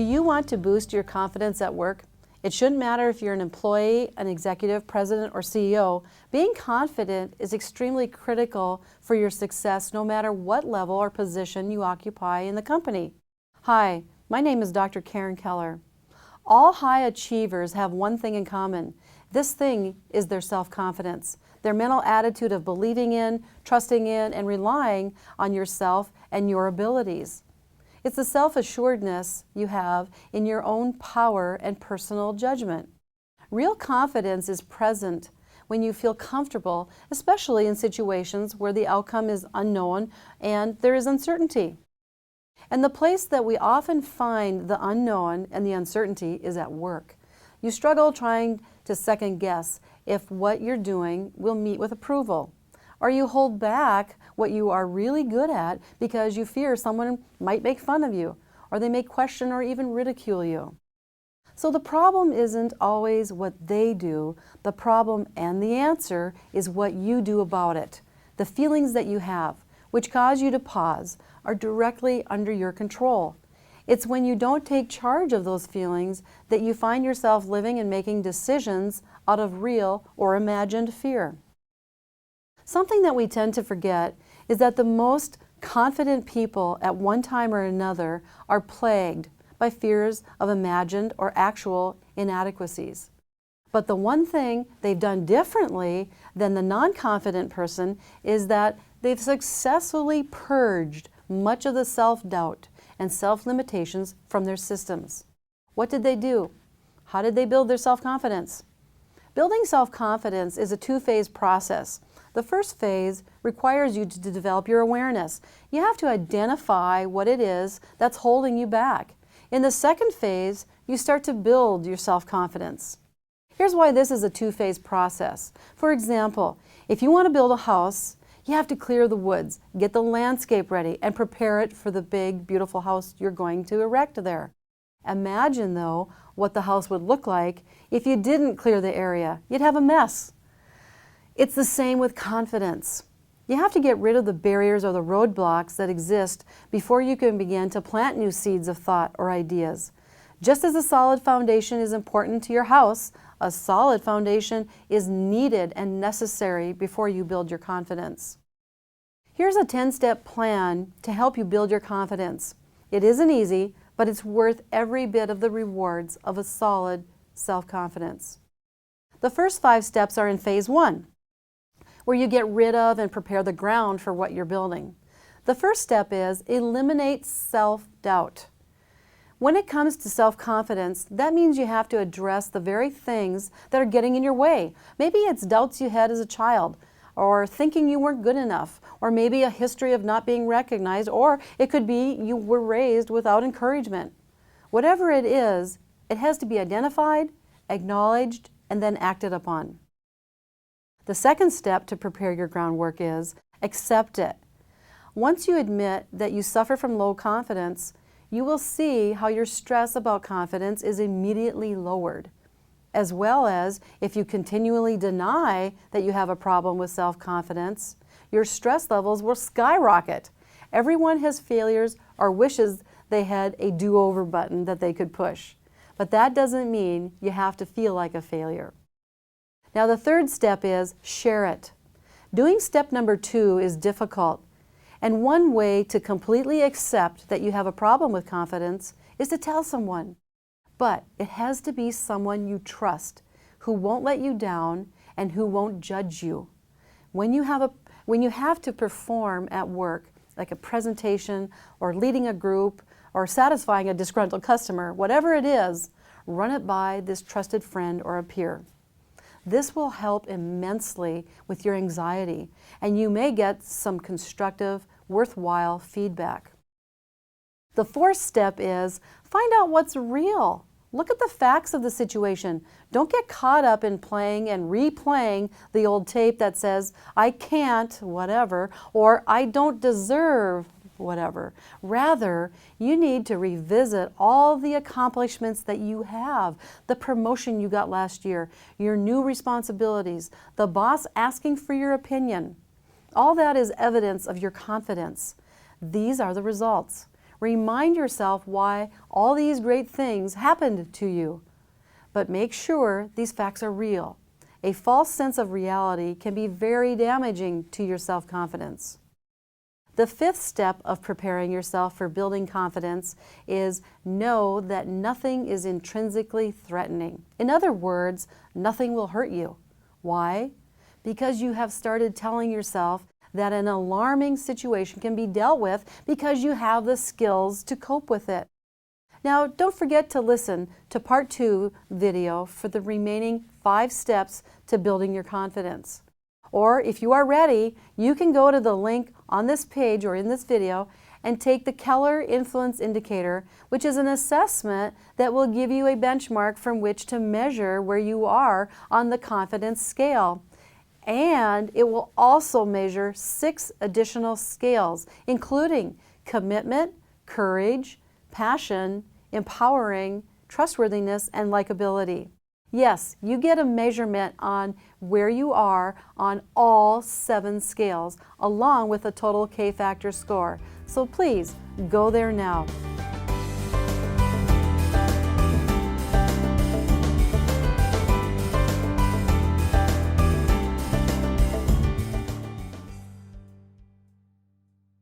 Do you want to boost your confidence at work? It shouldn't matter if you're an employee, an executive, president, or CEO. Being confident is extremely critical for your success no matter what level or position you occupy in the company. Hi, my name is Dr. Karen Keller. All high achievers have one thing in common. This thing is their self-confidence, their mental attitude of believing in, trusting in, and relying on yourself and your abilities. It's the self-assuredness you have in your own power and personal judgment. Real confidence is present when you feel comfortable, especially in situations where the outcome is unknown and there is uncertainty. And the place that we often find the unknown and the uncertainty is at work. You struggle trying to second guess if what you're doing will meet with approval. Or you hold back what you are really good at because you fear someone might make fun of you, or they may question or even ridicule you. So the problem isn't always what they do. The problem and the answer is what you do about it. The feelings that you have, which cause you to pause, are directly under your control. It's when you don't take charge of those feelings that you find yourself living and making decisions out of real or imagined fear. Something that we tend to forget is that the most confident people at one time or another are plagued by fears of imagined or actual inadequacies. But the one thing they've done differently than the non-confident person is that they've successfully purged much of the self-doubt and self-limitations from their systems. What did they do? How did they build their self-confidence? Building self-confidence is a two-phase process. The first phase requires you to develop your awareness. You have to identify what it is that's holding you back. In the second phase, you start to build your self-confidence. Here's why this is a two-phase process. For example, if you want to build a house, you have to clear the woods, get the landscape ready, and prepare it for the big, beautiful house you're going to erect there. Imagine, though, what the house would look like if you didn't clear the area. You'd have a mess. It's the same with confidence. You have to get rid of the barriers or the roadblocks that exist before you can begin to plant new seeds of thought or ideas. Just as a solid foundation is important to your house, a solid foundation is needed and necessary before you build your confidence. Here's a 10-step plan to help you build your confidence. It isn't easy, but it's worth every bit of the rewards of a solid self-confidence. The first 5 steps are in phase 1, where you get rid of and prepare the ground for what you're building. The first step is eliminate self-doubt. When it comes to self-confidence, that means you have to address the very things that are getting in your way. Maybe it's doubts you had as a child, or thinking you weren't good enough, or maybe a history of not being recognized, or it could be you were raised without encouragement. Whatever it is, it has to be identified, acknowledged, and then acted upon. The second step to prepare your groundwork is accept it. Once you admit that you suffer from low confidence, you will see how your stress about confidence is immediately lowered, as well as if you continually deny that you have a problem with self-confidence, your stress levels will skyrocket. Everyone has failures or wishes they had a do-over button that they could push, but that doesn't mean you have to feel like a failure. Now the third step is share it. Doing step number 2 is difficult. And one way to completely accept that you have a problem with confidence is to tell someone. But it has to be someone you trust, who won't let you down and who won't judge you. When you have to perform at work, like a presentation or leading a group or satisfying a disgruntled customer, whatever it is, run it by this trusted friend or a peer. This will help immensely with your anxiety, and you may get some constructive, worthwhile feedback. The fourth step is find out what's real. Look at the facts of the situation. Don't get caught up in playing and replaying the old tape that says, I can't, whatever, or I don't deserve, whatever. Rather, you need to revisit all the accomplishments that you have, the promotion you got last year, your new responsibilities, the boss asking for your opinion. All that is evidence of your confidence. These are the results. Remind yourself why all these great things happened to you. But make sure these facts are real. A false sense of reality can be very damaging to your self-confidence. The fifth step of preparing yourself for building confidence is know that nothing is intrinsically threatening. In other words, nothing will hurt you. Why? Because you have started telling yourself that an alarming situation can be dealt with because you have the skills to cope with it. Now, don't forget to listen to Part 2 video for the remaining 5 steps to building your confidence. Or if you are ready, you can go to the link on this page or in this video and take the Keller Influence Indicator, which is an assessment that will give you a benchmark from which to measure where you are on the confidence scale. And it will also measure 6 additional scales, including commitment, courage, passion, empowering, trustworthiness, and likability. Yes, you get a measurement on where you are on all 7 scales, along with a total K-factor score. So please, go there now.